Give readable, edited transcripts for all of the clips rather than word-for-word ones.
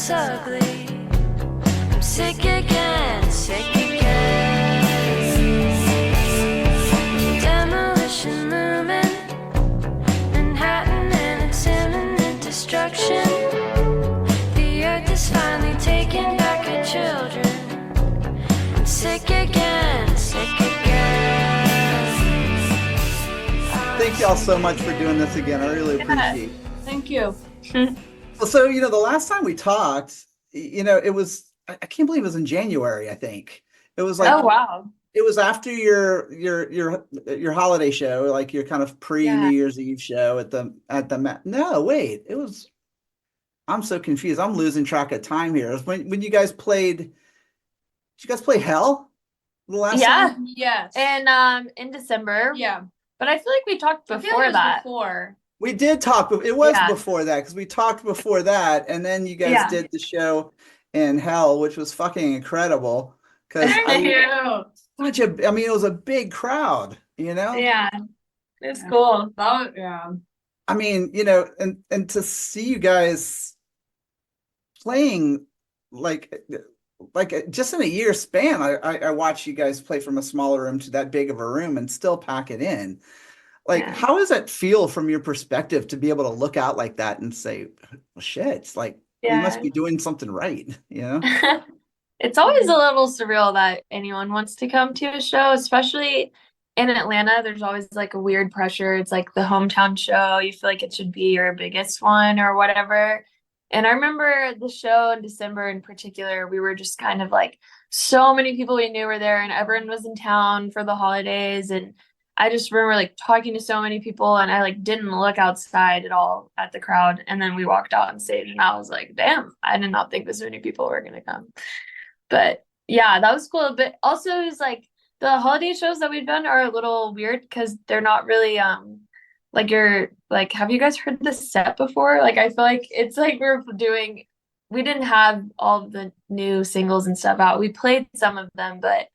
it's ugly. I'm sick again, sick again. Demolition looming, Manhattan and its imminent destruction. The earth is finally taking back her children. I'm sick again, sick again. Thank y'all so much for doing this again. I really appreciate it. Thank you. Well, so, the last time we talked, it was, I can't believe it was in January, I think. It was like, Oh, wow. it was after your holiday show, like your kind of pre-New Year's Eve show at the no, wait, it was, I'm so confused. I'm losing track of time here. It was when you guys played, did you guys play Hell the last time? Yes. And in December. Yeah. But I feel like we talked before that. Before. We did talk, it was before that, because we talked before that, and then you guys did the show in Hell, which was fucking incredible. Because it was a big crowd, Yeah. It's cool. Oh, yeah. I mean, and to see you guys playing like just in a year span, I watched you guys play from a smaller room to that big of a room and still pack it in. Like, how does that feel from your perspective to be able to look out like that and say, well, shit, it's like, we must be doing something right, It's always a little surreal that anyone wants to come to a show, especially in Atlanta. There's always like a weird pressure. It's like the hometown show. You feel like it should be your biggest one or whatever. And I remember the show in December in particular, we were just kind of like, so many people we knew were there and everyone was in town for the holidays. And I just remember like talking to so many people and I like didn't look outside at all at the crowd. And then we walked out on stage and I was like, damn, I did not think this many people were going to come. But yeah, that was cool. But also it was like the holiday shows that we've done are a little weird because they're not really like you're like, have you guys heard this set before? Like I feel like it's like we didn't have all the new singles and stuff out. We played some of them, but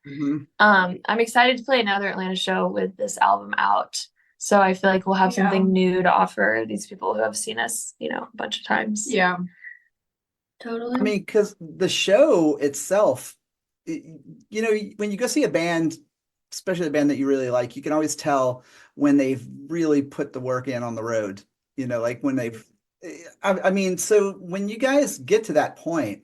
I'm excited to play another Atlanta show with this album out. So I feel like we'll have something new to offer these people who have seen us, a bunch of times. Yeah. Totally. I mean, because the show itself, when you go see a band, especially a band that you really like, you can always tell when they've really put the work in on the road, like when they've, I mean, so when you guys get to that point,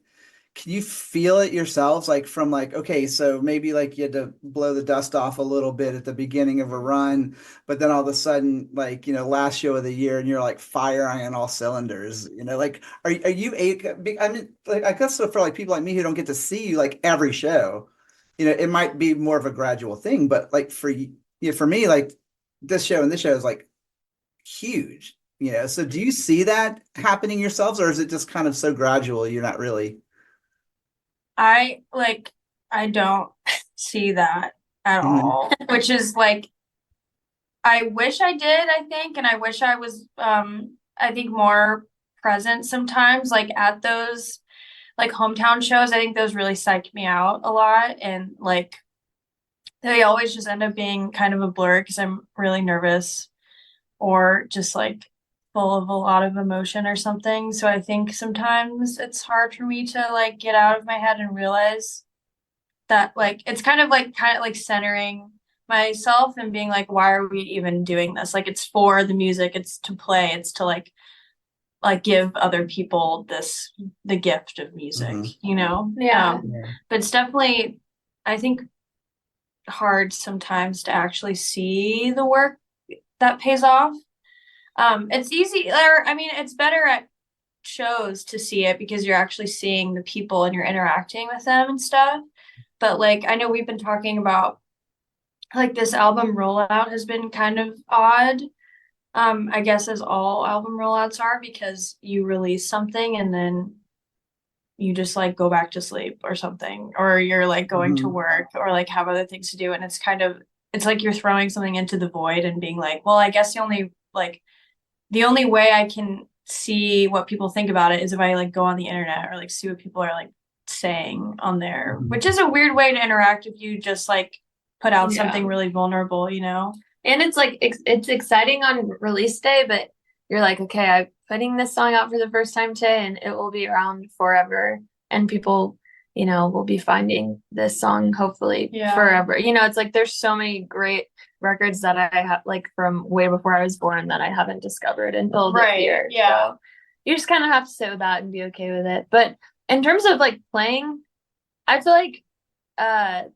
can you feel it yourselves? Like from like, okay, so maybe like you had to blow the dust off a little bit at the beginning of a run, but then all of a sudden, like, last show of the year and you're like firing on all cylinders, like, are you, I mean, like, I guess so for like people like me who don't get to see you like every show, it might be more of a gradual thing, but like for me, like this show and this show is like huge. So do you see that happening yourselves, or is it just kind of so gradual you're not really? I don't see that at all, which is like, I wish I did, I think, and I wish I was, I think more present sometimes, like at those like hometown shows. I think those really psych me out a lot, and like they always just end up being kind of a blur because I'm really nervous or just like full of a lot of emotion or something. So I think sometimes it's hard for me to like get out of my head and realize that like it's kind of like centering myself and being like, why are we even doing this? Like it's for the music, it's to play, it's to like give other people the gift of music, Yeah. But it's definitely, I think, hard sometimes to actually see the work that pays off. It's easy, or I mean, it's better at shows to see it because you're actually seeing the people and you're interacting with them and stuff. But like, I know we've been talking about like this album rollout has been kind of odd. I guess as all album rollouts are, because you release something and then you just like go back to sleep or something, or you're like going to work or like have other things to do. And it's like you're throwing something into the void and being like, well, I guess the only way I can see what people think about it is if I like go on the internet or like see what people are like saying on there, which is a weird way to interact if you just like put out something really vulnerable, And it's like, it's exciting on release day, but you're like, okay, I'm putting this song out for the first time today and it will be around forever. And people, will be finding this song hopefully forever. It's like there's so many great records that I have like from way before I was born that I haven't discovered until this year. So you just kind of have to sit with that and be okay with it. But in terms of like playing, I feel like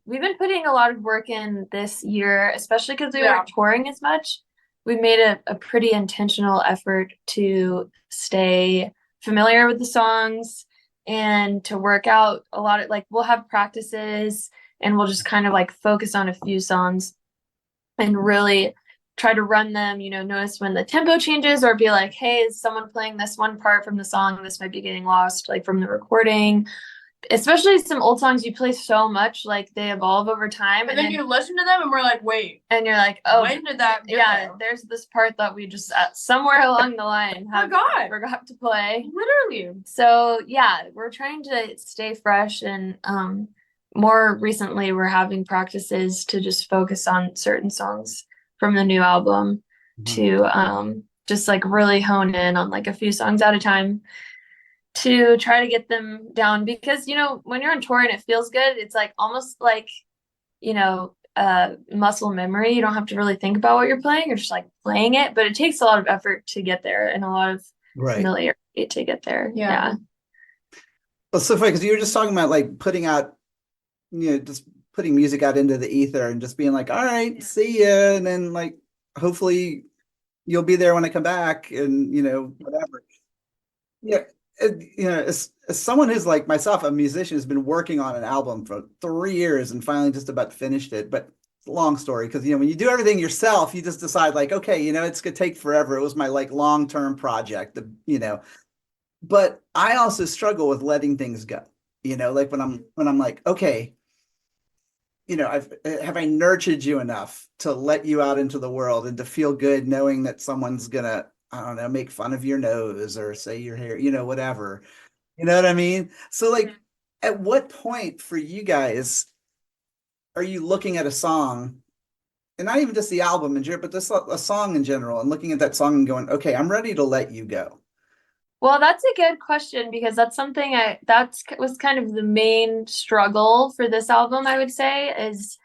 we've been putting a lot of work in this year, especially because we weren't touring as much. We made a pretty intentional effort to stay familiar with the songs and to work out a lot of like we'll have practices and we'll just kind of like focus on a few songs and really try to run them, notice when the tempo changes or be like, hey, is someone playing this one part from the song? This might be getting lost like from the recording. Especially some old songs you play so much, like they evolve over time. And then you listen to them and we're like, wait. And you're like, oh, when did that go? Yeah, there's this part that we just somewhere along the line forgot to play. Literally. So yeah, we're trying to stay fresh and more recently we're having practices to just focus on certain songs from the new album to just like really hone in on like a few songs at a time to try to get them down because when you're on tour and it feels good, it's like almost like muscle memory. You don't have to really think about what you're playing, you're just like playing it, but it takes a lot of effort to get there and a lot of familiarity to get there. Well, so funny because you were just talking about like putting out just putting music out into the ether and just being like, all right, see ya, and then like hopefully you'll be there when I come back and whatever. As someone who's like myself, a musician who's been working on an album for 3 years and finally just about finished it. But it's a long story because, when you do everything yourself, you just decide like, okay, it's going to take forever. It was my like long-term project, but I also struggle with letting things go, like when I'm like, okay, have I nurtured you enough to let you out into the world and to feel good knowing that someone's going to, I don't know, make fun of your nose or say your hair, whatever. You know what I mean? So like, at what point for you guys are you looking at a song, and not even just the album in general, but just a song in general, and looking at that song and going, okay, I'm ready to let you go? Well, that's a good question because that's something that was kind of the main struggle for this album, I would say, is,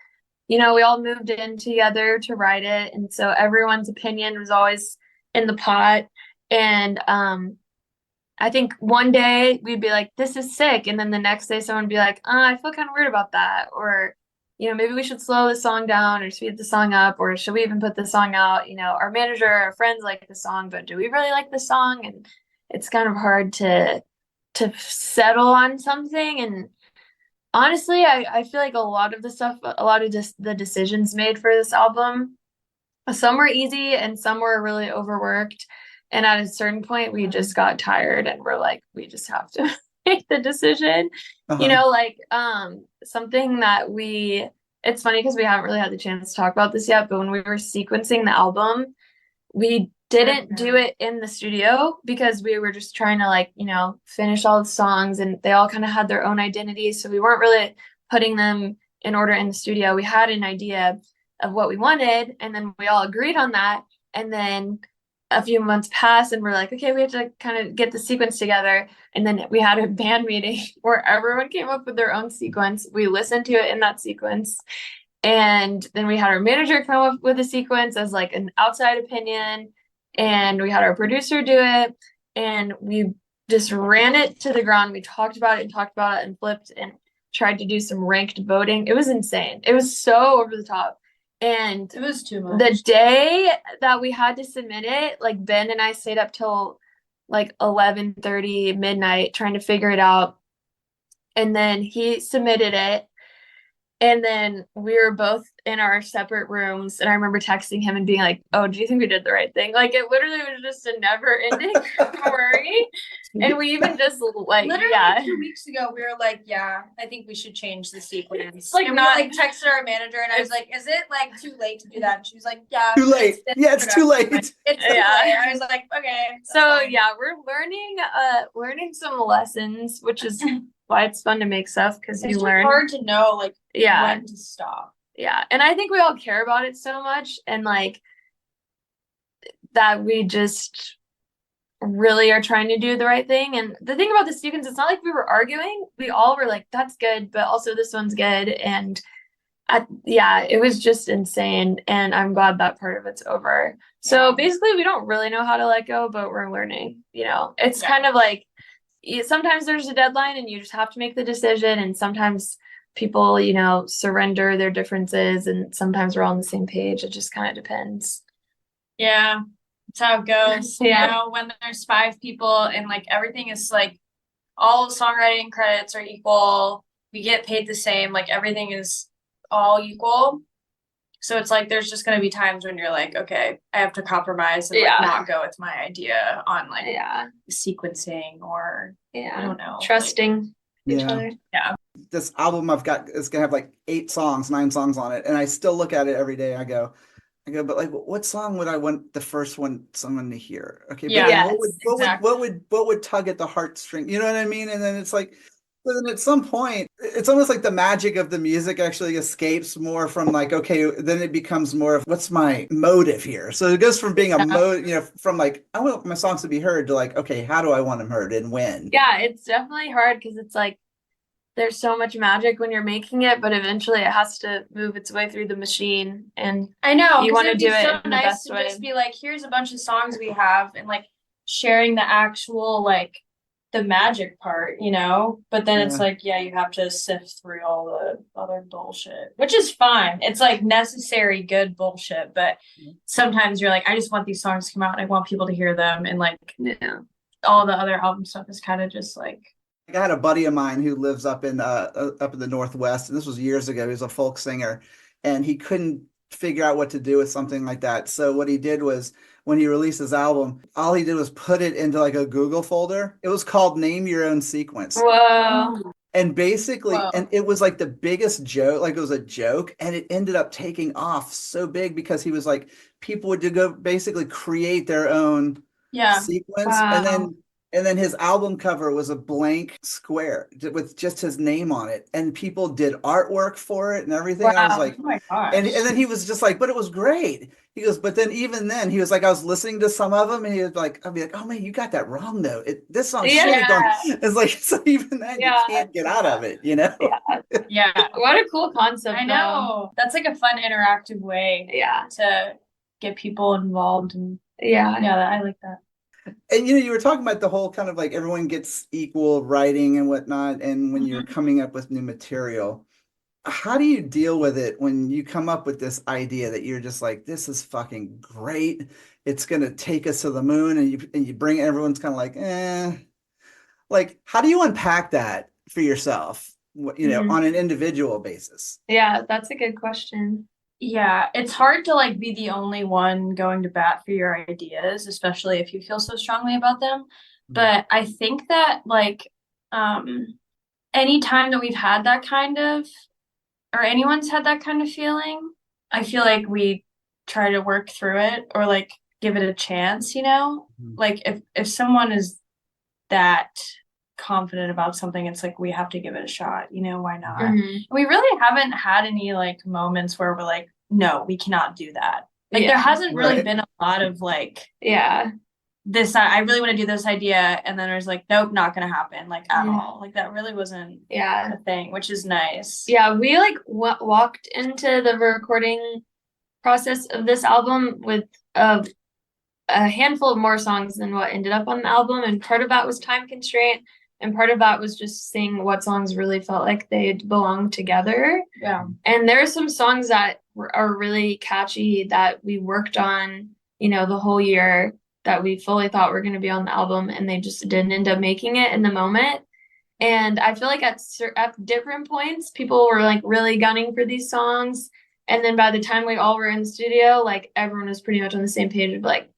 we all moved in together to write it. And so everyone's opinion was always in the pot. And I think one day we'd be like, this is sick. And then the next day someone would be like, I feel kind of weird about that. Or, maybe we should slow the song down or speed the song up, or should we even put the song out? Our manager, our friends like the song, but do we really like the song? And it's kind of hard to settle on something. And honestly, I feel like a lot of the decisions made for this album, some were easy and some were really overworked. And at a certain point, we just got tired and we're like, we just have to make the decision. Something that it's funny because we haven't really had the chance to talk about this yet, but when we were sequencing the album, we didn't do it in the studio because we were just trying to finish all the songs and they all kind of had their own identities. So we weren't really putting them in order in the studio. We had an idea of what we wanted and then we all agreed on that. And then a few months passed and we're like, okay, we have to kind of get the sequence together. And then we had a band meeting where everyone came up with their own sequence. We listened to it in that sequence. And then we had our manager come up with a sequence as like an outside opinion. And we had our producer do it. And we just ran it to the ground. We talked about it and flipped and tried to do some ranked voting. It was insane. It was so over the top. And it was too much. The day that we had to submit it, like Ben and I stayed up till like 11:30 midnight trying to figure it out. And then he submitted it. And then we were both in our separate rooms. And I remember texting him and being like, oh, do you think we did the right thing? Like, it literally was just a never ending worry. And we even just literally 2 weeks ago, we were like, yeah, I think we should change the sequence. Like, and not we texted our manager and I was like, is it like too late to do that? And she was like, yeah. Too late. It's too late. It's too late. I was like, okay. So fine. yeah, we're learning some lessons, which is why it's fun to make stuff because you learn. It's hard to know when to stop. Yeah. And I think we all care about it so much and like that we just really are trying to do the right thing. And the thing about the sequence, it's not like we were arguing. We all were like, that's good, but also this one's good. And yeah, it was just insane. And I'm glad that part of it's over. So basically, we don't really know how to let go, but we're learning. It's kind of like sometimes there's a deadline and you just have to make the decision. And sometimes people, surrender their differences. And sometimes we're all on the same page. It just kind of depends. Yeah, that's how it goes. Yeah. When there's 5 people and like everything is like all songwriting credits are equal, we get paid the same, like everything is all equal. So it's like there's just gonna be times when you're like, okay, I have to compromise and like not go with my idea on like sequencing or I don't know, trusting each other. Yeah. This album I've got is gonna have like 9 songs on it, and I still look at it every day. I go, but like, what song would I want the first one someone to hear? Okay, but Yeah, what would tug at the heartstring? You know what I mean? And then it's like, but then at some point, it's almost like the magic of the music actually escapes more from like, okay, then it becomes more of what's my motive here. So it goes from being a mode, from like, I want my songs to be heard to like, okay, how do I want them heard and when? Yeah, it's definitely hard because it's like there's so much magic when you're making it, but eventually it has to move its way through the machine. And I know you want to do it so in the nice best to way. just be like, here's a bunch of songs we have, and like sharing the actual like the magic part, but then it's like, you have to sift through all the other bullshit, which is fine. It's like necessary good bullshit, but sometimes you're like, I just want these songs to come out and I want people to hear them, and like all the other album stuff is kind of just like. I had a buddy of mine who lives up in the Northwest, and this was years ago. He was a folk singer, and he couldn't figure out what to do with something like that. So what he did was, when he released his album, all he did was put it into like a Google folder. It was called Name Your Own Sequence. Whoa. And basically, and it was like the biggest joke, like it was a joke, and it ended up taking off so big because he was like, people would go basically create their own sequence. And then his album cover was a blank square with just his name on it, and people did artwork for it and everything. Wow. And I was like, oh my gosh. and then he was just like, but it was great. He goes, but then even then, he was like, I was listening to some of them, and he was like, I'd be like, oh man, you got that wrong though. This song should have gone. It's like, so even then, you can't get out of it, Yeah. What a cool concept. I know. That's like a fun interactive way. To get people involved, and I like that. And you were talking about the whole kind of like everyone gets equal writing and whatnot, and when you're coming up with new material, how do you deal with it when you come up with this idea that you're just like, this is fucking great, it's gonna take us to the moon, and you bring everyone's kind of like, like, how do you unpack that for yourself, on an individual basis? Yeah, that's a good question. Yeah, it's hard to like be the only one going to bat for your ideas, especially if you feel so strongly about them. But I think that like any time that we've had that kind of, or anyone's had that kind of feeling, I feel like we try to work through it or like give it a chance, like if someone is that confident about something, it's like we have to give it a shot, why not? We really haven't had any like moments where we're like, no, we cannot do that. Like there hasn't really been a lot of like this, I really want to do this idea, and then there's like, nope, not gonna happen, like at all. Like that really wasn't a thing, which is nice. We like walked into the recording process of this album with a handful of more songs than what ended up on the album, and part of that was time constraint. And part of that was just seeing what songs really felt like they belonged together. And there are some songs that are really catchy that we worked on, the whole year, that we fully thought were going to be on the album, and they just didn't end up making it in the moment. And I feel like at different points, people were like really gunning for these songs. And then by the time we all were in the studio, like everyone was pretty much on the same page of like,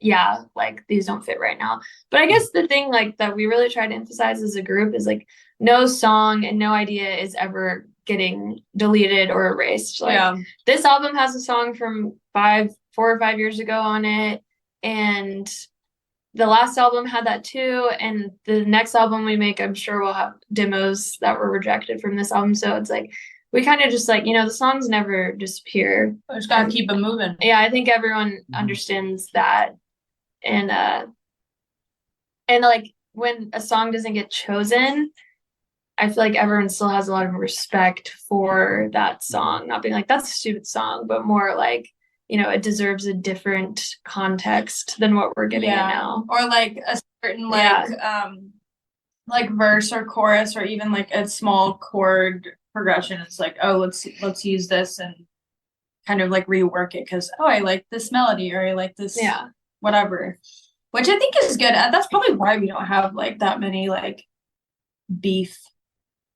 like these don't fit right now. But I guess the thing like that we really try to emphasize as a group is like no song and no idea is ever getting deleted or erased. Like this album has a song from 4 or 5 years ago on it, and the last album had that too, and the next album we make, I'm sure we'll have demos that were rejected from this album. So it's like we kind of just like, the songs never disappear. We just gotta keep them moving. I think everyone understands that. And And like when a song doesn't get chosen, I feel like everyone still has a lot of respect for that song, not being like, that's a stupid song, but more like, it deserves a different context than what we're giving it now. Or like a certain like verse or chorus, or even like a small chord progression. It's like, oh, let's use this and kind of like rework it because I like this melody, or I like this whatever. Which I think is good. That's probably why we don't have like that many like beef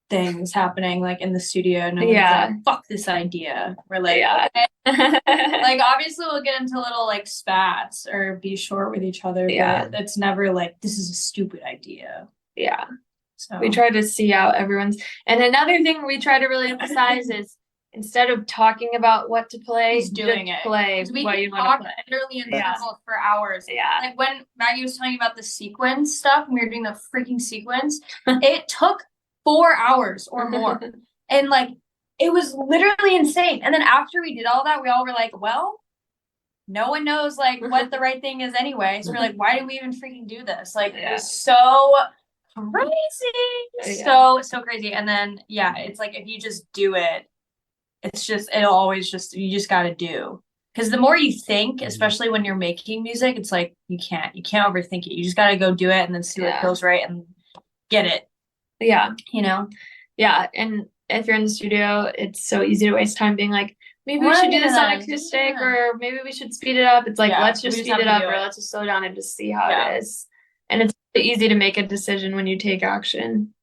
things happening like in the studio. No one's like, fuck this idea. We're like, okay. Like obviously we'll get into little like spats or be short with each other, but it's never like this is a stupid idea. Yeah. So we try to see out everyone's. And another thing we try to really emphasize is instead of talking about what to play, just doing it. Play what you want to play. Literally in circles for hours. Yeah. Like when Maggie was telling me about the sequence stuff, and we were doing the freaking sequence, it took 4 hours or more. And like it was literally insane. And then after we did all that, we all were like, well, no one knows like what the right thing is anyway. So we're like, why did we even freaking do this? Like it was so crazy. So crazy. And then it's like if you just do it, it's just it'll always you just gotta do. Because the more you think, especially when you're making music, it's like you can't overthink it. You just gotta go do it and then see what feels right and get it. Yeah. Yeah. And if you're in the studio, it's so easy to waste time being like, maybe we should do this on acoustic, or maybe we should speed it up. It's like, let's just speed it up, or let's just slow down and just see how it is. And it's easy to make a decision when you take action.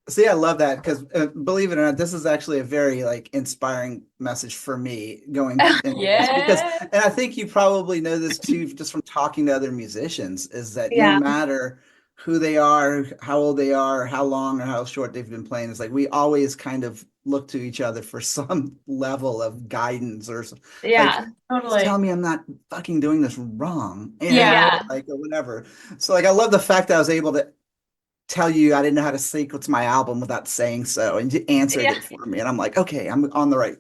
See, I love that because believe it or not, this is actually a very like inspiring message for me going because, and I think you probably know this too, just from talking to other musicians, is that no matter who they are, how old they are, how long or how short they've been playing, it's like we always kind of look to each other for some level of guidance or something. Yeah, totally. Tell me I'm not fucking doing this wrong. Like or whatever. So like I love the fact that I was able to tell you I didn't know how to sequence my album without saying so, and you answered it for me, and I'm like, okay, I'm on the right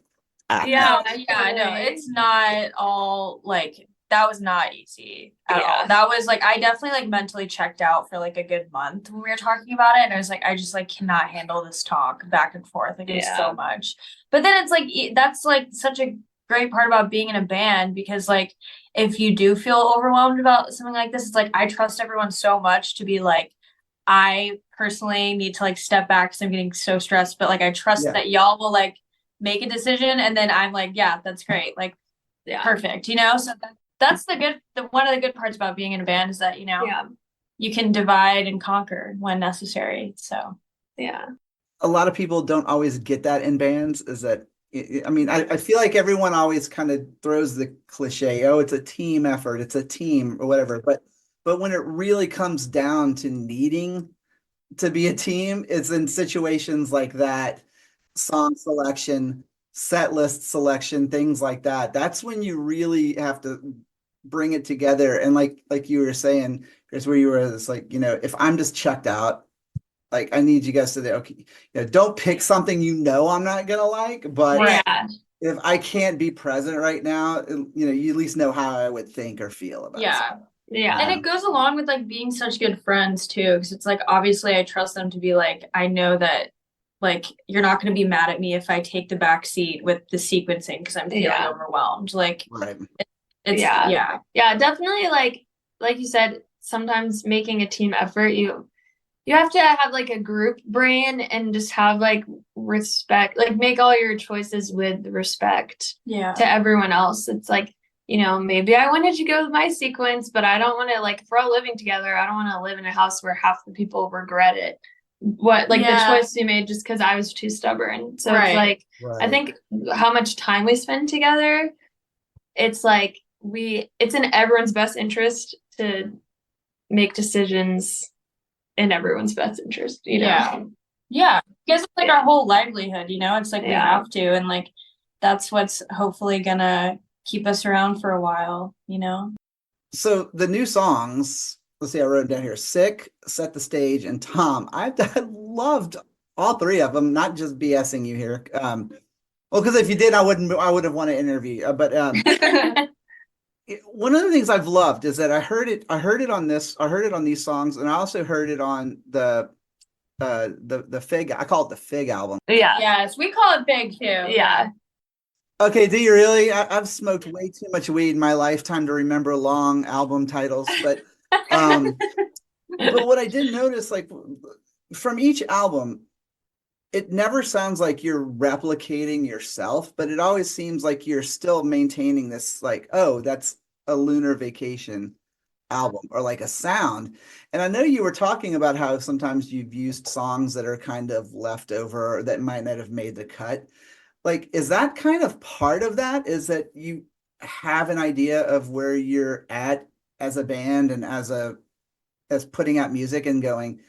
app. I know it's not all like that was not easy at all. That was like I definitely like mentally checked out for like a good month when we were talking about it, and I was like I just like cannot handle this talk back and forth, like it's so much. But then it's like that's like such a great part about being in a band, because like if you do feel overwhelmed about something like this, it's like I trust everyone so much to be like, I personally need to like step back because I'm getting so stressed, but like I trust that y'all will like make a decision, and then I'm like, yeah, that's great, like perfect, so that's one of the good parts about being in a band is that you can divide and conquer when necessary. So a lot of people don't always get that in bands, is that I mean I feel like everyone always kind of throws the cliche, oh, it's a team effort, it's a team or whatever, but when it really comes down to needing to be a team, it's in situations like that, song selection, set list selection, things like that. That's when you really have to bring it together. And like you were saying, here's where you were, it's like, if I'm just checked out, like I need you guys to, okay, don't pick something I'm not gonna like, but if I can't be present right now, you at least know how I would think or feel about it. Yeah. And it goes along with like being such good friends too, because it's like obviously I trust them to be like, I know that like you're not going to be mad at me if I take the back seat with the sequencing because I'm feeling overwhelmed. Like it's definitely like you said, sometimes making a team effort, you have to have like a group brain and just have like respect, like make all your choices with respect to everyone else. It's like, maybe I wanted to go with my sequence, but I don't want to, like, if we're all living together, I don't want to live in a house where half the people regret it. The choice we made just because I was too stubborn. So it's like, I think how much time we spend together, it's like it's in everyone's best interest to make decisions in everyone's best interest, Yeah. Because it's like our whole livelihood, it's like we have to, and like that's what's hopefully gonna keep us around for a while, So the new songs, let's see, I wrote it down here: Sick, Set the Stage, and Tom. I loved all three of them, not just BSing you here. Well, because if you did, I would have wanted to interview you. But one of the things I've loved is that I heard it on these songs, and I also heard it on the Fig, I call it the Fig album. Yeah. Yes, we call it big too. Yeah. Okay, do you really? I've smoked way too much weed in my lifetime to remember long album titles, but what I did notice, like from each album, it never sounds like you're replicating yourself, but it always seems like you're still maintaining this, like, oh, that's a Lunar Vacation album, or like a sound. And I know you were talking about how sometimes you've used songs that are kind of left over or that might not have made the cut. Like, is that kind of part of that? Is that you have an idea of where you're at as a band and as putting out music and going,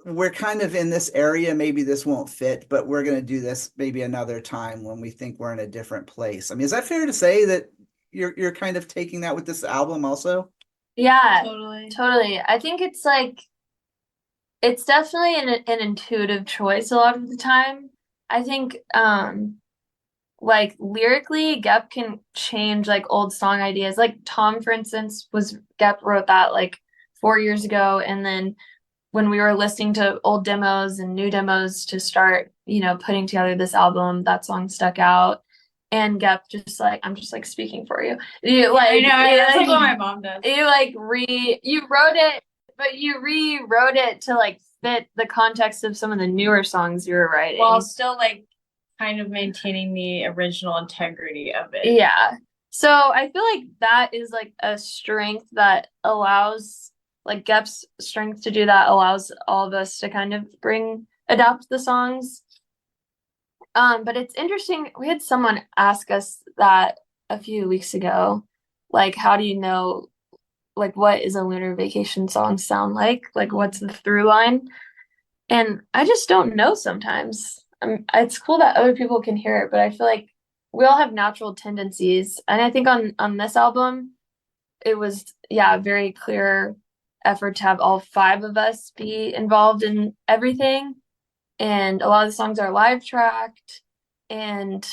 we're kind of in this area, maybe this won't fit, but we're going to do this maybe another time when we think we're in a different place. I mean, is that fair to say that you're kind of taking that with this album also? Yeah, Totally. I think it's like, it's definitely an intuitive choice a lot of the time. I think, like lyrically, Gep can change like old song ideas. Like Tom, for instance, Gep wrote that like 4 years ago, and then when we were listening to old demos and new demos to start, putting together this album, that song stuck out. And Gep just like, I'm just like speaking for you. You like, I know, that's like what my mom does. You like you wrote it, but you rewrote it to like fit the context of some of the newer songs you were writing. While still like kind of maintaining the original integrity of it. Yeah. So I feel like that is like a strength that allows, like Gep's strength to do that allows all of us to kind of adapt the songs. But it's interesting. We had someone ask us that a few weeks ago, like, how do you know, like, what is a Lunar Vacation song sound like? Like, what's the through line? And I just don't know sometimes. It's cool that other people can hear it, but I feel like we all have natural tendencies. And I think on this album, it was, a very clear effort to have all 5 of us be involved in everything. And a lot of the songs are live tracked. And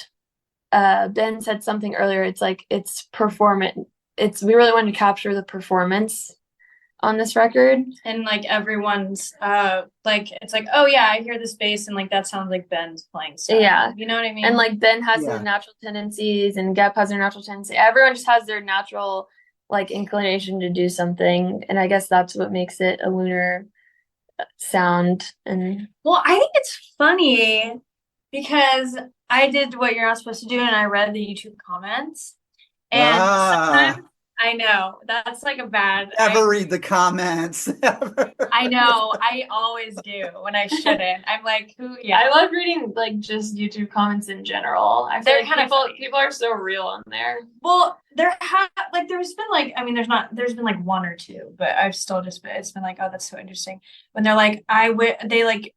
Ben said something earlier. It's like it's performance. We really wanted to capture the performance on this record. And like everyone's like, it's like, oh yeah, I hear this bass and like that sounds like Ben's playing stuff. Yeah. You know what I mean? And like Ben has Yeah. his natural tendencies and Gep has their natural tendency. Everyone just has their natural like inclination to do something. And I guess that's what makes it a lunar sound. And well, I think it's funny because I did what you're not supposed to do and I read the YouTube comments. And sometimes I know that's like a bad. Never read the comments. I know. I always do when I shouldn't. I'm like, who? Yeah. I love reading like just YouTube comments in general. I feel They're like kind of funny. people are so real on there. Well, there's been like, I mean, there's been like 1 or 2, but I've still it's been like, oh, that's so interesting. When they're like, they like,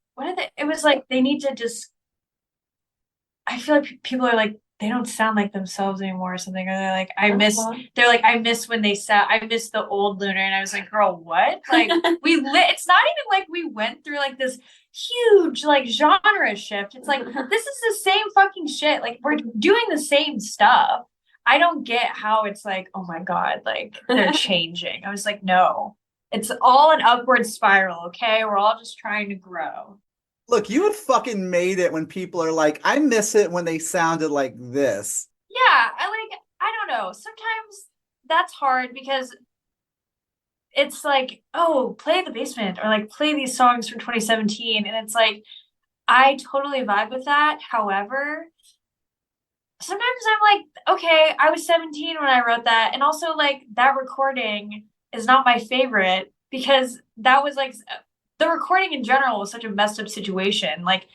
it was like, they need to just, I feel like people are like, they don't sound like themselves anymore or something. Or they're like, I miss when I miss the old Lunar. And I was like, girl, what? Like it's not even like we went through like this huge like genre shift. It's like, this is the same fucking shit. Like we're doing the same stuff. I don't get how it's like, oh my God, like they're changing. I was like, no, it's all an upward spiral. Okay. We're all just trying to grow. Look, you had fucking made it when people are like, I miss it when they sounded like this. Yeah, I don't know. Sometimes that's hard because it's like, oh, play the basement or like play these songs from 2017. And it's like, I totally vibe with that. However, sometimes I'm like, okay, I was 17 when I wrote that. And also like that recording is not my favorite because that was like, the recording in general was such a messed up situation. Like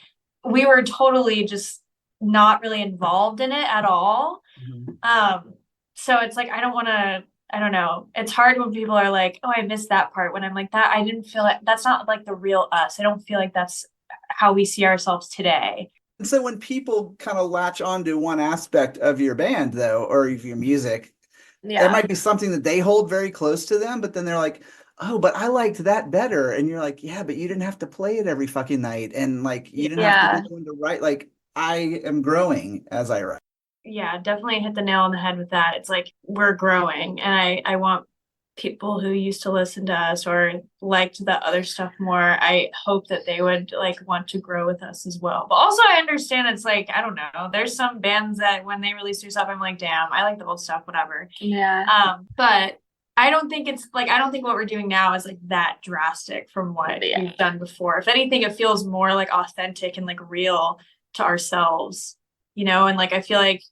we were totally just not really involved in it at all. Mm-hmm. So it's like, I don't know. It's hard when people are like, oh, I missed that part when I'm like that. I didn't feel it. That's not like the real us. I don't feel like that's how we see ourselves today. And so when people kind of latch onto one aspect of your band though, or of your music, Yeah. it might be something that they hold very close to them, but then they're like, oh, but I liked that better. And you're like, yeah, but you didn't have to play it every fucking night. And like, you didn't have to be the one to write. Like, I am growing as I write. yeah, definitely hit the nail on the head with that. It's like we're growing, and I want people who used to listen to us or liked the other stuff more. I hope that they would like want to grow with us as well. But also I understand it's like, I don't know, there's some bands that when they release new stuff, I'm like, damn, I like the old stuff, whatever. Yeah. But I don't think it's like, I don't think what we're doing now is like that drastic from what Yeah. we've done before. If anything, it feels more like authentic and like real to ourselves, you know? And like, I feel like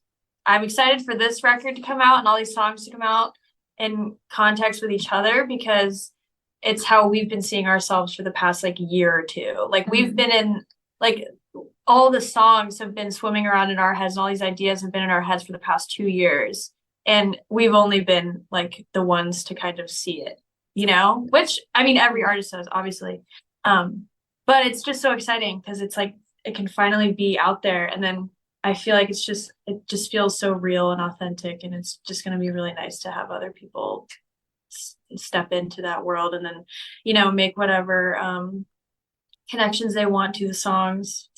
I'm excited for this record to come out and all these songs to come out in context with each other, because it's how we've been seeing ourselves for the past like year or two. Like we've been in like all the songs have been swimming around in our heads, and all these ideas have been in our heads for the past 2 years. And we've only been like the ones to kind of see it, you know, which I mean, every artist does, obviously. But it's just so exciting because it's like it can finally be out there. And then I feel like it just feels so real and authentic. And it's just going to be really nice to have other people step into that world and then, you know, make whatever connections they want to the songs,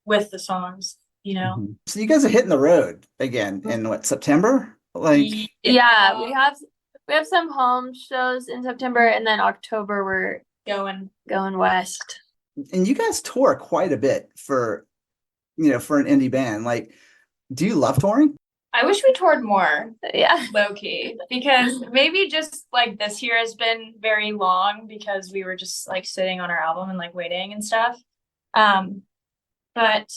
with the songs, you know. So you guys are hitting the road again in what, September? Like, Yeah, we have some home shows in September, and then October we're going west. and you guys tour quite a bit for, you know, for an indie band. Like, do you love touring? I wish we toured more, Yeah. low key, because maybe just like this year has been very long because we were just like sitting on our album and like waiting and stuff. But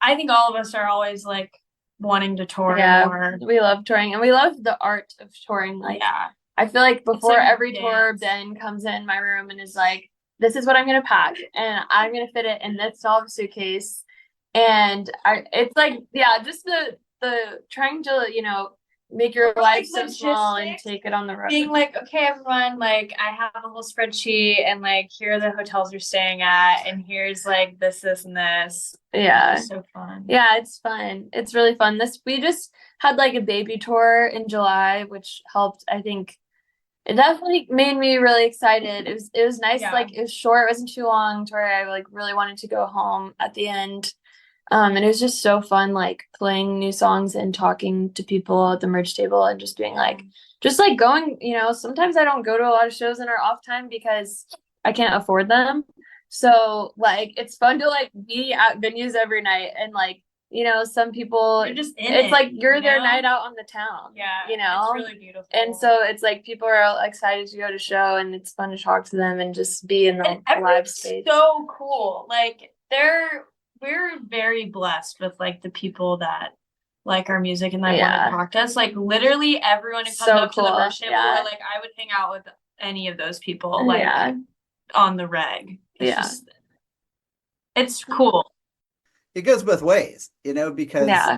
I think all of us are always like wanting to tour Yeah, more. we love touring, and we love the art of touring. Like, Yeah. I feel like before like a every tour, dance. Ben comes in my room and is like, "This is what I'm gonna pack, and I'm gonna fit it in this tall suitcase." And it's like, yeah, just the trying to, you know, make your life so small and logistics, take it on the road. Being like, okay, everyone, like I have a whole spreadsheet and like here are the hotels you're staying at and here's like this and this. Yeah. It's so fun. Yeah, it's fun. It's really fun. We just had like a baby tour in July, which helped. I think it definitely made me really excited. It was nice. Yeah. Like it was short. It wasn't too long to where I like really wanted to go home at the end. And it was just so fun, like playing new songs and talking to people at the merch table and just being like, just like going, you know, sometimes I don't go to a lot of shows in our off time because I can't afford them. So like, it's fun to like be at venues every night and like, you know, some people, You're just in it's it, like you're you their know? night out on the town. Yeah. You know? It's really beautiful. And so it's like people are excited to go to show, and it's fun to talk to them and just be in the and live everyone's space. so cool. Like we're very blessed with like the people that like our music and that want to talk to us. Like literally everyone who comes So up to the cool. merch table, Yeah. we're like, I would hang out with any of those people, like on the reg. It's cool. It goes both ways, you know, because Yeah.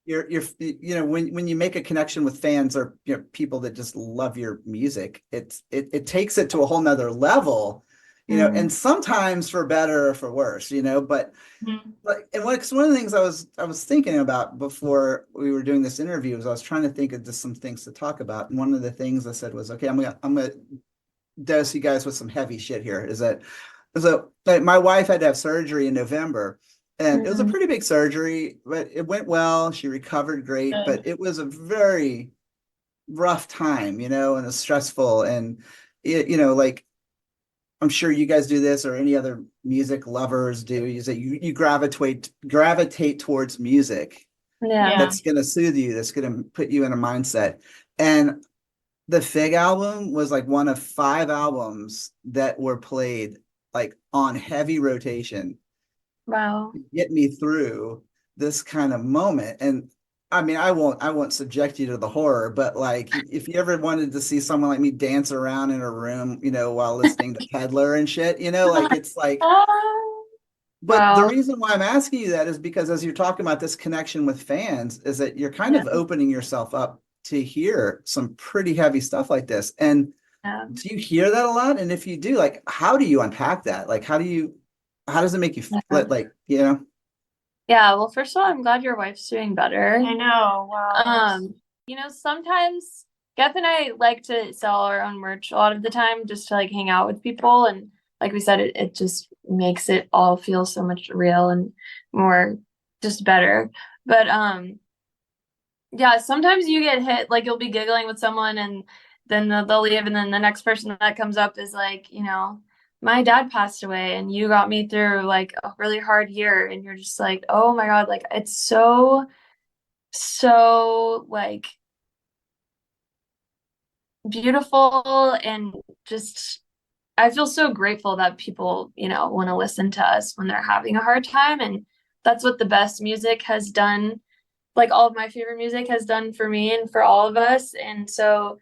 you're you know, when you make a connection with fans or, you know, people that just love your music, it takes it to a whole nother level, you know, and sometimes for better or for worse, you know, but and one of the things I was thinking about before we were doing this interview was I was trying to think of just some things to talk about. And one of the things I said was, okay, I'm gonna dose you guys with some heavy shit here. So my wife had to have surgery in November, and it was a pretty big surgery, but it went well. She recovered great, but it was a very rough time, you know, and it was stressful. And you know, like I'm sure you guys do this or any other music lovers do, is that you gravitate towards music that's going to soothe you, that's going to put you in a mindset. And the Fig album was like one of 5 albums that were played like on heavy rotation. Wow. To get me through this kind of moment. And I mean, I won't subject you to the horror, but like if you ever wanted to see someone like me dance around in a room, you know, while listening to Peddler and shit, you know, like it's like, but the reason why I'm asking you that is because as you're talking about this connection with fans, is that you're kind of opening yourself up to hear some pretty heavy stuff like this. And do you hear that a lot? And if you do, like, how do you unpack that? Like, how does it make you feel like, you know? Yeah, well, first of all, I'm glad your wife's doing better. I know. Wow. You know, sometimes Geth and I like to sell our own merch a lot of the time just to like hang out with people. And like we said, it just makes it all feel so much real and more just better. But Yeah, sometimes you get hit, like you'll be giggling with someone and then they'll leave, and then the next person that comes up is like, my dad passed away and you got me through like a really hard year, and you're just like, oh my God, like it's so like beautiful, and just I feel so grateful that people, want to listen to us when they're having a hard time, and that's what the best music has done, like all of my favorite music has done for me and for all of us. And so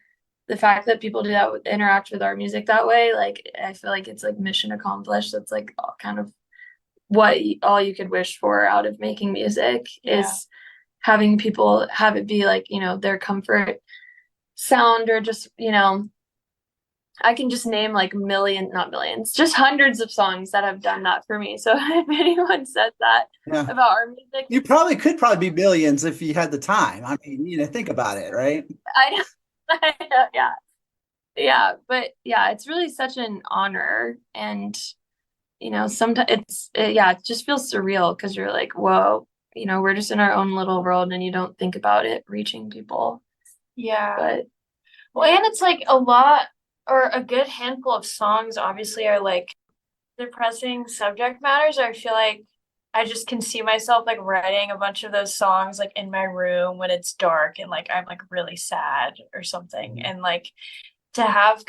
the fact that people do that, interact with our music that way, like I feel like it's like mission accomplished. That's like kind of all you could wish for out of making music is having people have it be like, their comfort sound, or just, I can just name like not millions, just hundreds of songs that have done that for me. So if anyone says that Yeah. about our music, You could probably be millions if you had the time. I mean, think about it, right? I yeah. Yeah, but yeah, it's really such an honor, and sometimes it just feels surreal because you're like, whoa, we're just in our own little world, and you don't think about it reaching people. Yeah. But Well, and it's like a lot or a good handful of songs obviously are like depressing subject matters. I feel like I just can see myself like writing a bunch of those songs like in my room when it's dark and like I'm like really sad or something. And like to have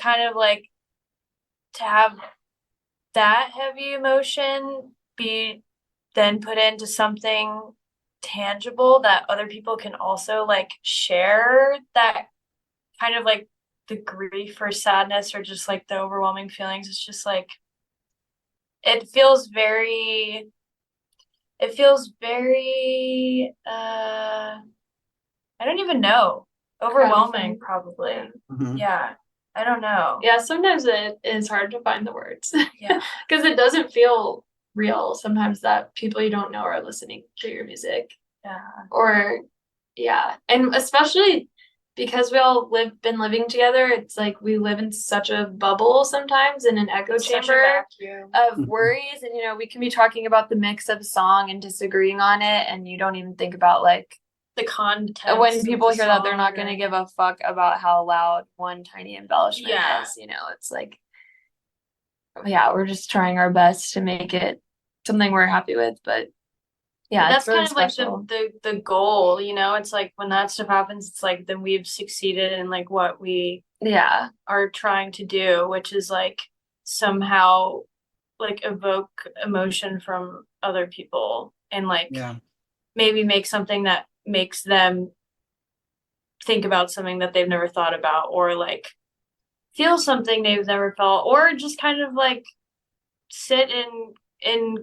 that heavy emotion be then put into something tangible that other people can also like share, that kind of like the grief or sadness or just like the overwhelming feelings. It's just like it feels very I don't even know, overwhelming probably. Yeah, I don't know. yeah, sometimes it is hard to find the words. Yeah. Because it doesn't feel real sometimes that people you don't know are listening to your music. Yeah. Or yeah, and especially because we all been living together, it's like we live in such a bubble sometimes, in an echo chamber of worries, and we can be talking about the mix of a song and disagreeing on it, and you don't even think about like the content. When people hear that, they're not going to give a fuck about how loud one tiny embellishment is. It's like, yeah, we're just trying our best to make it something we're happy with, but yeah, that's really kind of special. like the goal, it's like when that stuff happens, it's like then we've succeeded in like what we are trying to do, which is like somehow like evoke emotion from other people and like maybe make something that makes them think about something that they've never thought about, or like feel something they've never felt, or just kind of like sit in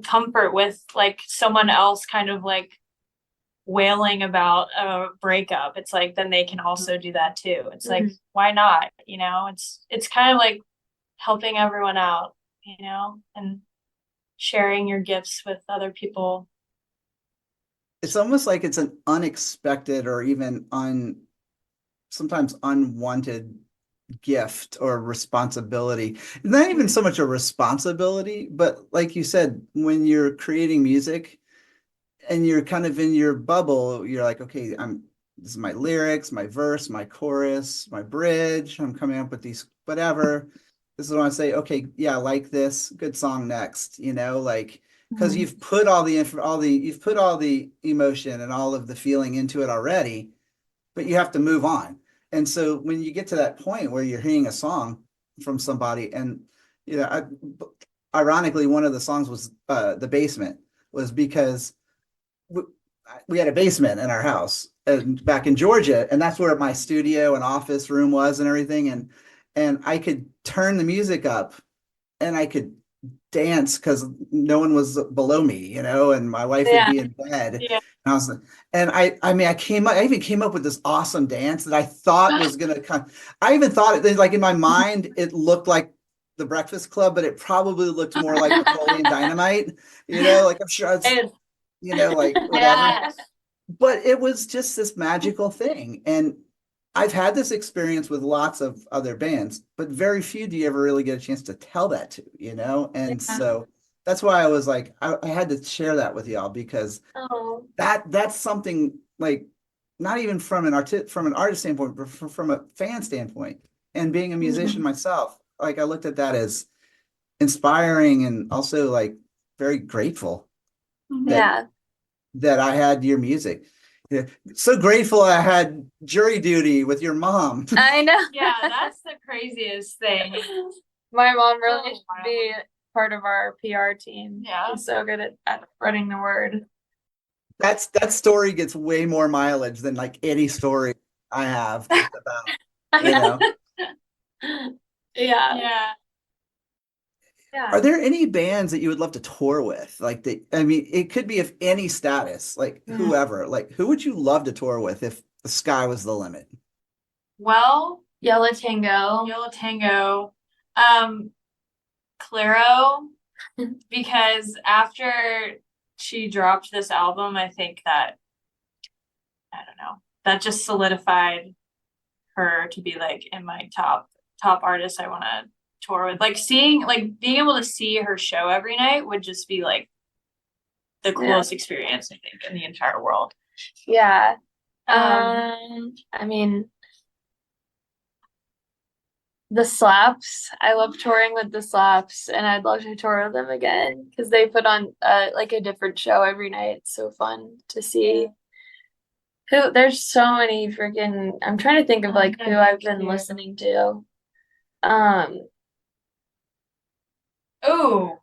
comfort with like someone else kind of like wailing about a breakup. It's like then they can also do that too. It's like, why not? It's kind of like helping everyone out, and sharing your gifts with other people. It's almost like it's an unexpected or even sometimes unwanted gift or responsibility. It's not even so much a responsibility, but like you said, when you're creating music and you're kind of in your bubble, you're like, okay, this is my lyrics, my verse, my chorus, my bridge. I'm coming up with these, whatever. This is when I say, okay, yeah, I like this. Good song next, like, because you've put all the emotion and all of the feeling into it already, but you have to move on. And so when you get to that point where you're hearing a song from somebody, and ironically, one of the songs was "The Basement," was because we had a basement in our house back in Georgia, and that's where my studio and office room was and everything. And I could turn the music up, and I could dance because no one was below me, and my wife would be in bed. Yeah. And I even came up with this awesome dance that I thought was gonna come. I even thought it like in my mind, it looked like the Breakfast Club, but it probably looked more like Napoleon Dynamite, like I'm sure it's, like whatever. Yeah. But it was just this magical thing. And I've had this experience with lots of other bands, but very few do you ever really get a chance to tell that to, and so that's why I was like, I had to share that with y'all, because that's something like not even from an artist standpoint, but from a fan standpoint. And being a musician myself, like I looked at that as inspiring and also like very grateful that Yeah. that I had your music. Yeah. So grateful I had jury duty with your mom. I know. Yeah, that's the craziest thing. My mom really So should be part of our PR team. Yeah. She's so good at spreading the word. That story gets way more mileage than like any story I have just about, you know. Yeah. Yeah. Are there any bands that you would love to tour with? Like I mean, it could be of any status, like whoever. Like who would you love to tour with if the sky was the limit? Well, Yellow Tango. Yellow Tango, Clairo, because after she dropped this album, I think that, I don't know, that just solidified her to be like in my top artists I want to tour with. Like being able to see her show every night would just be like the coolest experience, I think, in the entire world. Yeah. I mean, the Slaps. I love touring with the Slaps, and I'd love to tour with them again because they put on like a different show every night. It's so fun to see. There's so many freaking. I'm trying to think of like who I've been listening to. Oh,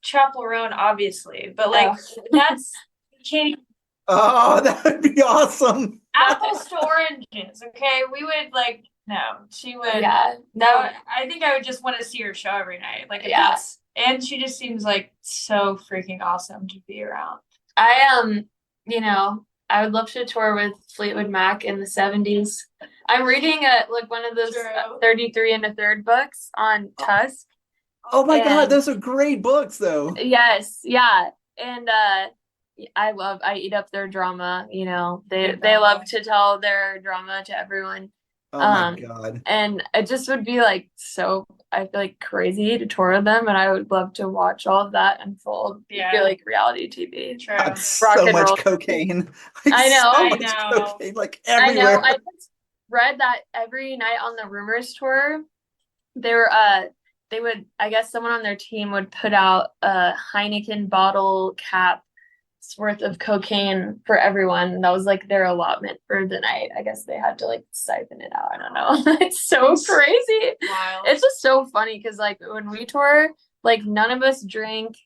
Chapel Roan, obviously, but like that's you can't even Oh, that would be awesome. apples to oranges. Okay, we would like no, she would. Yeah. I think I would just want to see her show every night. Like if Yeah. that's, and she just seems like so freaking awesome to be around. You know, I would love to tour with Fleetwood Mac in the 70s. I'm reading like one of those True. 33 and a third books on Tusk. Oh my God, And- those are great books though. Yes, yeah. And I eat up their drama, you know. They love to tell their drama to everyone. Oh my God. And it just would be like so, I feel like crazy to tour with them, and I would love to watch all of that unfold. Yeah. I feel like reality TV. True. That's Rock so and much roll. cocaine. Like, I know. so I much know. cocaine, like I know. everywhere. I just read that every night on the Rumors tour, they would, I guess someone on their team would put out a Heineken bottle cap worth of cocaine for everyone. That was like their allotment for the night. I guess they had to like siphon it out. I don't know. It's so crazy. Wild. It's just so funny because like when we tour, like none of us drink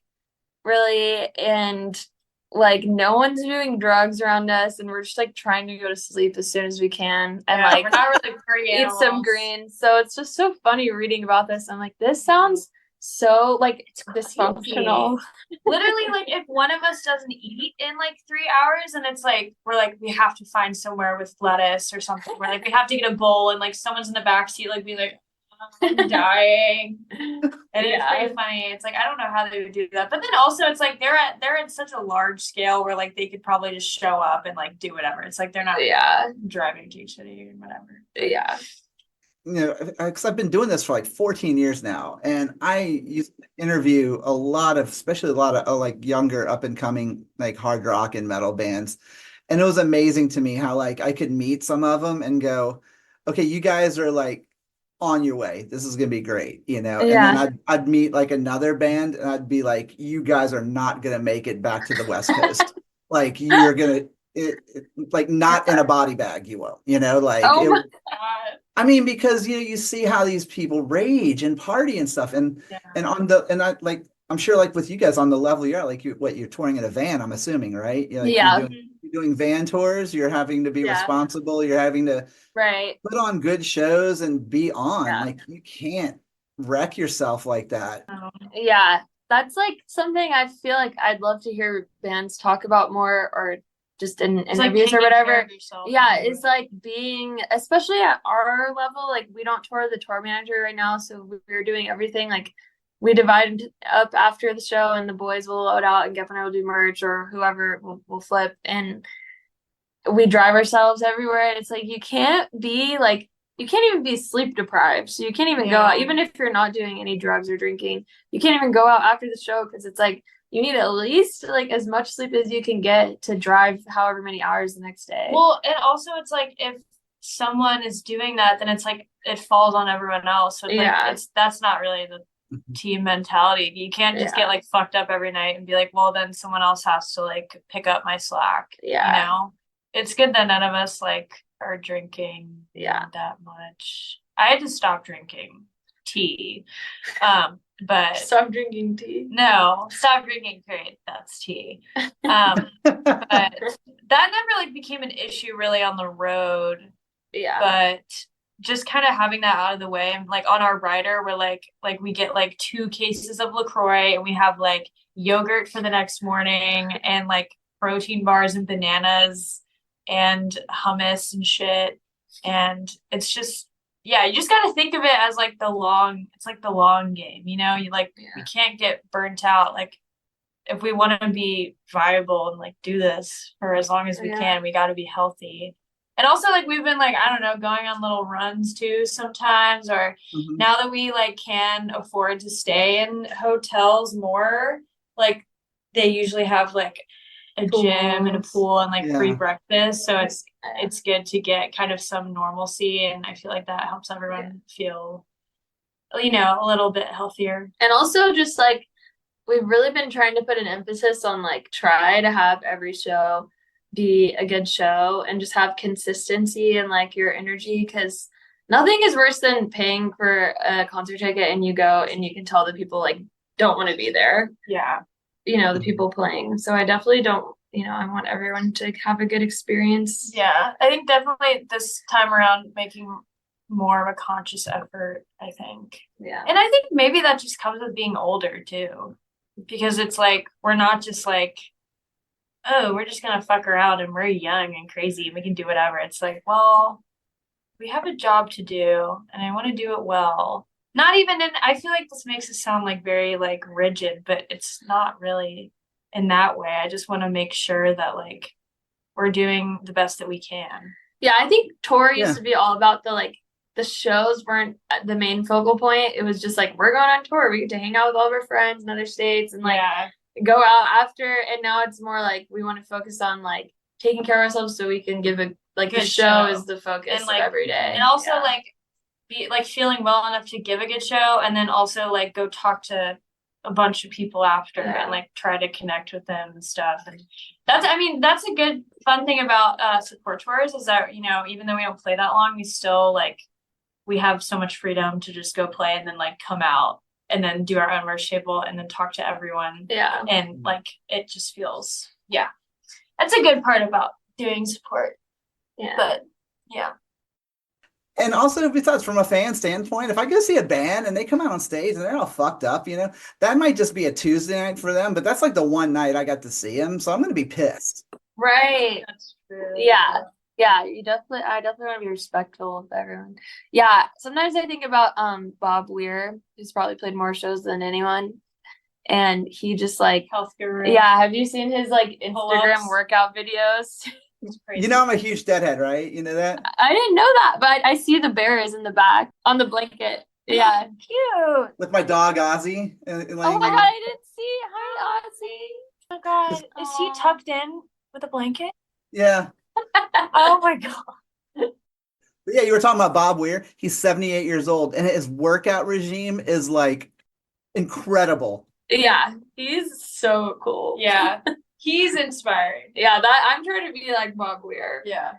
really, and like no one's doing drugs around us, and we're just like trying to go to sleep as soon as we can, and Yeah, like we're not really party eat some animals. greens. So it's just so funny reading about this. I'm like, this sounds so like dysfunctional. Literally, like if one of us doesn't eat in like 3 hours, and it's like we're like we have to find somewhere with lettuce or something. We're like we have to get a bowl, and like someone's in the back seat, like being like, I'm dying. And it's pretty funny. It's like I don't know how they would do that, but then also it's like they're at such a large scale where like they could probably just show up and like do whatever. It's like they're not driving to each city or whatever. Yeah. You know, because I've been doing this for like 14 years now, and I used to interview especially a lot of like younger up and coming like hard rock and metal bands, and it was amazing to me how like I could meet some of them and go, okay, you guys are like on your way. This is gonna be great, you know. And then I'd meet like another band, and I'd be like, you guys are not gonna make it back to the West Coast. Like you're gonna like not in a body bag, you won't, you know, like I mean, because you know, you see how these people rage and party and stuff, and I like I'm sure like with you guys on the level you're at, like you're touring in a van, I'm assuming, right? You're doing van tours, you're having to be responsible, you're having to put on good shows and be on. Like you can't wreck yourself like that. Yeah, that's like something I feel like I'd love to hear bands talk about more, or just in interviews or whatever. It's like being, especially at our level, like we don't tour the tour manager right now, so we're doing everything. Like we divide up after the show, and the boys will load out, and Geffen and I will do merch, or whoever will flip, and we drive ourselves everywhere. And it's like you can't even be sleep deprived, so you can't even go out, even if you're not doing any drugs or drinking. You can't even go out after the show because it's like you need at least like as much sleep as you can get to drive however many hours the next day. Well, and also it's like if someone is doing that, then it's like it falls on everyone else. So it's like that's not really the team mentality. You can't just get like fucked up every night and be like, well, then someone else has to like pick up my slack. Yeah. You know? It's good that none of us like are drinking that much. I had to stop drinking tea. But stop drinking tea. No, stop drinking, period. That's tea. But that never like became an issue really on the road. Yeah. But just kind of having that out of the way, and like on our rider, we're like we get like 2 cases of LaCroix, and we have like yogurt for the next morning, and like protein bars and bananas and hummus and shit. And it's just, you just got to think of it as like it's like the long game, you know, we can't get burnt out. Like if we want to be viable and like do this for as long as we can, we got to be healthy. And also like we've been like, I don't know, going on little runs too sometimes, or now that we like can afford to stay in hotels more, like they usually have like a gym and a pool and like free breakfast. So it's good to get kind of some normalcy, and I feel like that helps everyone feel, you know, a little bit healthier. And also just like we've really been trying to put an emphasis on like try to have every show be a good show and just have consistency and like your energy, because nothing is worse than paying for a concert ticket and you go and you can tell the people like don't want to be there. Yeah. You know, the people playing. So I definitely don't, you know, I want everyone to have a good experience. Yeah, I think definitely this time around making more of a conscious effort, I think. Yeah. And I think maybe that just comes with being older too, because it's like we're not just like, oh, we're just gonna fuck around and we're young and crazy and we can do whatever. It's like, well, we have a job to do and I want to do it well. Not even in, I feel like this makes it sound like very like rigid, but it's not really in that way. I just want to make sure that like we're doing the best that we can. Yeah, I think tour used to be all about the shows weren't the main focal point. It was just like, we're going on tour. We get to hang out with all of our friends in other states and like go out after. And now it's more like we want to focus on like taking care of ourselves so we can give a like the show is the focus and, like, of every day. And also like be like feeling well enough to give a good show, and then also like go talk to a bunch of people after and like try to connect with them and stuff. And that's, I mean, that's a good fun thing about support tours is that, you know, even though we don't play that long, we still like we have so much freedom to just go play and then like come out and then do our own merch table and then talk to everyone. Yeah. And like it just feels that's a good part about doing support. Yeah. But yeah. And also, besides, from a fan standpoint, if I go see a band and they come out on stage and they're all fucked up, you know, that might just be a Tuesday night for them, but that's like the one night I got to see them, so I'm going to be pissed. Right. That's true. Yeah. Yeah, I definitely want to be respectful of everyone. Yeah, sometimes I think about Bob Weir, who's probably played more shows than anyone. And he just like Health guru. Yeah, have you seen his like Instagram Pull-ups. Workout videos? You know, I'm a huge Deadhead, right? You know that? I didn't know that, but I see the bears in the back on the blanket. Yeah, cute. With my dog Ozzy. Oh my god, I didn't see. Hi, Ozzy. Oh my god, is he tucked in with a blanket? Yeah. Oh my god. But yeah, you were talking about Bob Weir. He's 78 years old, and his workout regime is like incredible. Yeah, he's so cool. Yeah. He's inspiring. Yeah, that I'm trying to be like Bob Weir. Yeah.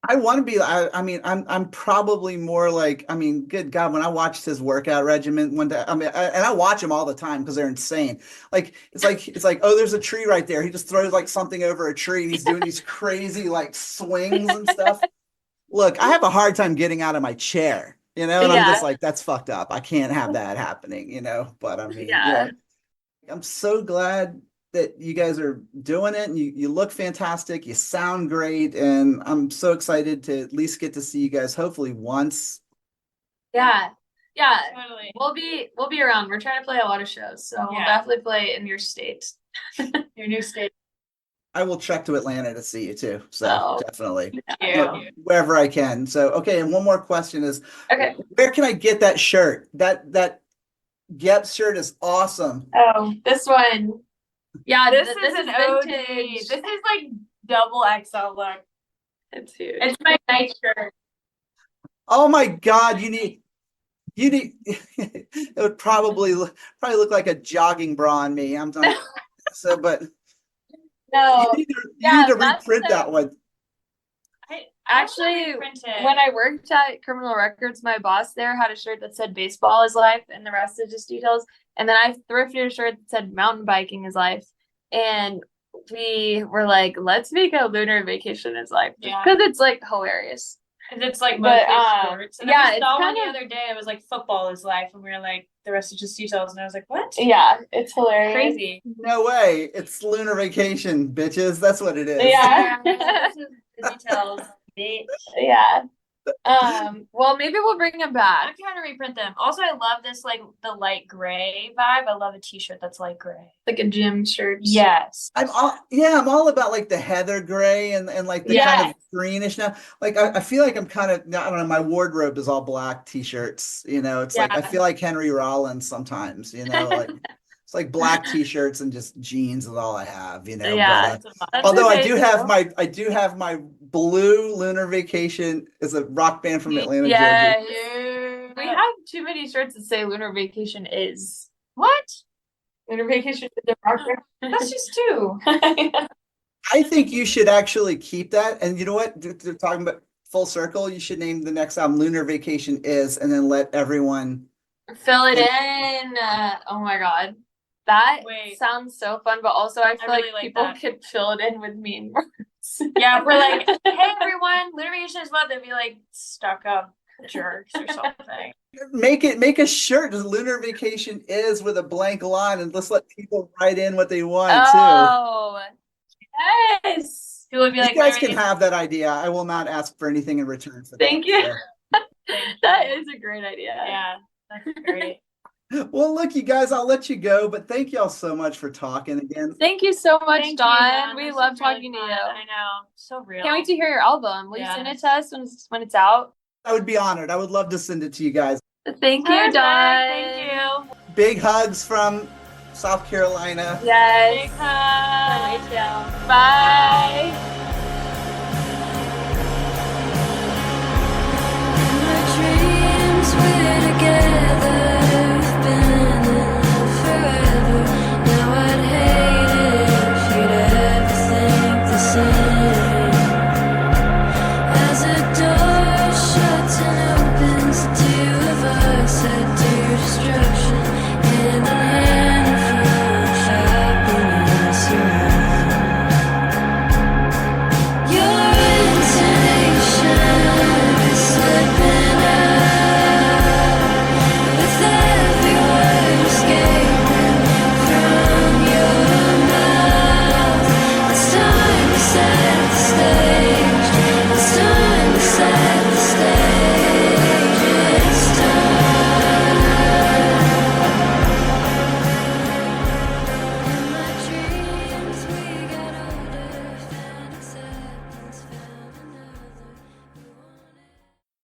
I want to be. I mean, I'm probably more like. I mean, good God, when I watched his workout regimen one day, I mean, and I watch him all the time because they're insane. Like it's like, oh, there's a tree right there. He just throws like something over a tree, and he's doing these crazy like swings and stuff. Look, I have a hard time getting out of my chair, you know, and I'm just like, that's fucked up. I can't have that happening, you know. But I mean, I'm so glad that you guys are doing it, and you look fantastic, you sound great, and I'm so excited to at least get to see you guys hopefully once. Yeah. Totally. We'll be around. We're trying to play a lot of shows, so we'll definitely play in your state. Your new state. I will trek to Atlanta to see you too. So definitely. Wherever I can. So okay, and one more question is okay, where can I get that shirt? That Gep's shirt is awesome. Oh, this one. Yeah, This this is is an OG. vintage. This is like double XL look. It's huge. It's my night shirt. Oh my God, you need it would probably look like a jogging bra on me. I'm done. So, but No, you yeah, need to that's reprint the- that one. Actually, when I worked at Criminal Records, my boss there had a shirt that said baseball is life and the rest is just details. And then I thrifted a shirt that said mountain biking is life. And we were like, let's make a lunar vacation is life. Yeah. Because it's like hilarious. It's like But, mostly sports. And yeah, then we it's saw one kind the of- other day. It was like football is life, and we were like, the rest is just details. And I was like, what? Yeah, it's hilarious. Crazy. No way. It's lunar vacation, bitches. That's what it is. Yeah. This is the details. Bitch. Yeah. Well, maybe we'll bring them I'm back. trying to reprint them. Also, I love this like the light gray vibe. I love a t-shirt that's light gray. Like a gym shirt. Yes. I'm all about like the heather gray and like the kind of greenish now. Like I feel like I'm kind of, I don't know, my wardrobe is all black t-shirts, you know. It's like I Yeah. feel like Henry Rollins sometimes, you know, like it's like black t-shirts and just jeans is all I have, you know. Yeah. But, That's although okay, I do have my blue Lunar Vacation is a rock band from Atlanta, Yeah. Georgia. We have too many shirts that say Lunar Vacation is. What? Lunar Vacation is a rock That's just two. band. I think you should actually keep that. And you know what? They're talking about full circle. You should name the next album Lunar Vacation is, and then let everyone. Fill it in. Oh my God. That Wait. sounds so fun, but also I feel really like like people that. could fill it in with mean words. Yeah, if we're like, hey everyone, lunar vacation is what? They'd be like stuck up jerks or something. Make a shirt. The Lunar Vacation is with a blank line, and let's let people write in what they want Oh, yes. People would be too. like, You guys lunar can vacation- have that idea. I will not ask for anything in return for Thank that. you. so. That is a great idea. Yeah, that's great. Well, look, you guys, I'll let you go, but thank y'all so much for talking again. Thank you so much, Thank you, Dawn. man. We This love was really talking to fun. you. I know, so real. Can't wait to hear your album. Will you Yeah. send it to us when it's out? I would be honored. I would love to send it to you guys. Thank you, Perfect, Dawn. Thank you. Big hugs from South Carolina. Yes. Big hug. Bye.